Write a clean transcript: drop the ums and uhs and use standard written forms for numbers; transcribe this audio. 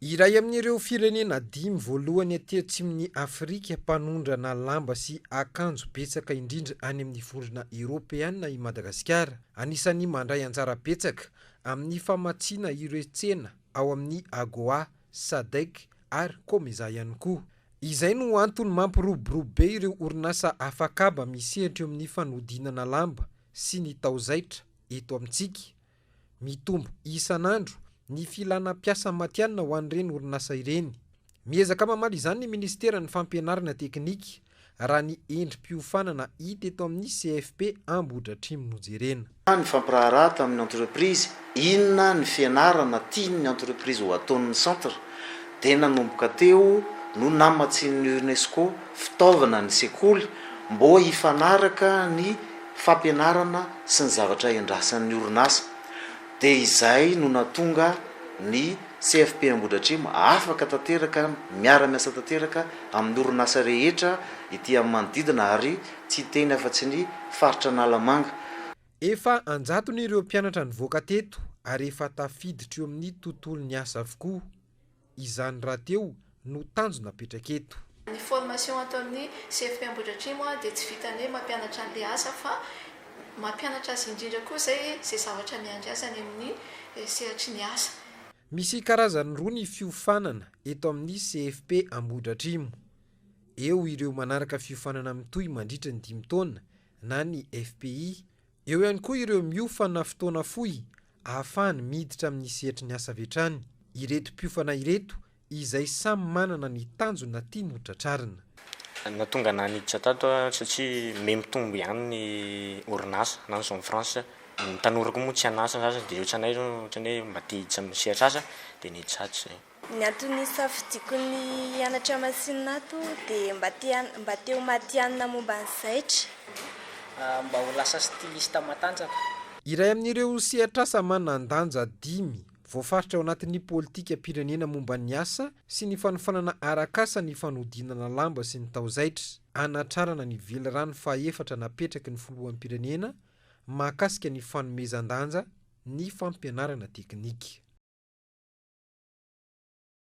Iray amin'ireo firenena 5 voalohany aty atsimon'ny Afrika mpanondrana lamba sy akanjo betsaka indrindra any amin'ny vondrona Eoropeana i Madagasikara. Anisan'ny mandray anjara betsaka amin'ny famatsiana ireo tsena ao amin'ny AGOA, SADC ary COMESA ihany koa. Izay no antony mampiroborobo be ireo orinasa afaka misehatra eo amin'ny fanodinana lamba sy ny tao-zaitra eto amintsika. Mitombo isan'andro ny filàn'ny piasa matihanina ho an'ireny orinasa ireny. Miezaka mamaly izany ny ministeran'ny fampianarana teknika raha ny endrim-piofanana hita eto amin'ny CFP Ambohidratrimo nojerena. Ny fampiraharaha amin'ny entreprise, inona ny fianarana tian'ny entreprise ho ataon'ny centre, dia nanomboka teo no namatsian'ny UNESCO fitaovana ny sekoly mbo hifanaraka ny fampianarana sy ny zavatra endrasan'ny orinasa. Dia izay no natonga ny CFP Ambohidratrimo afaka tanteraka miara-miasa tanteraka amin'ny orinasa rehetra ity amin'ny manodidina ary tsy teny afa-tsy ny faritra Nalamanga. Efa anjatony ireo mpianatra nivoaka teto ary efa tafiditra eo amin'ny tontolon'ny asa avokoa. Izany raha teo no tanjona napetraka eto. Ny formation atao amin'ny CFP Ambohidratrimo dia tsy vitany hoe mampianatra an'ilay asa fa mampianatra azy indrindra koa izay zavatra miandry azy any amin'ny sehatry asa. Misy karazany roa ny fiofanana eto amin'ny CFP Ambohidratrimo. Eo ireo manaraka fiofanana mitohy mandritra ny 5 taona na ny FPI. Eo ihany koa ireo miofana fotoana fohy ahafahany miditra amin'ny sehatry asa vetrany. Ireto mpiofana ireto izay samy manana ny tanjona tiany hotratrarina. Natonga naniditra tato satria mitombo ihany ny orinasa na ny zone France. Ny tanora koa moa tsy anasa sasa dia ohatranay hoe mba tia hiditra amin'ny sehatr'asa dia niditra ato izay. Ny antony safidiko ny hianatra masinina ato dia mba teo matihanina momba ny zaitra. Mba ho lasa styliste matanjaka. Iray amin'ireo sehatr'asa manan-danja 5 voafaritra ao anatin'ny politika pirenena momba ny asa sy ny fanofanana arak'asa ny fanodinana lamba sy ny tao-zaitra. Anatrarana ny velirano faefatra napetraky ny filohan'ny pirenena mahakasika ny fanomezan-danja ny fampianarana teknika.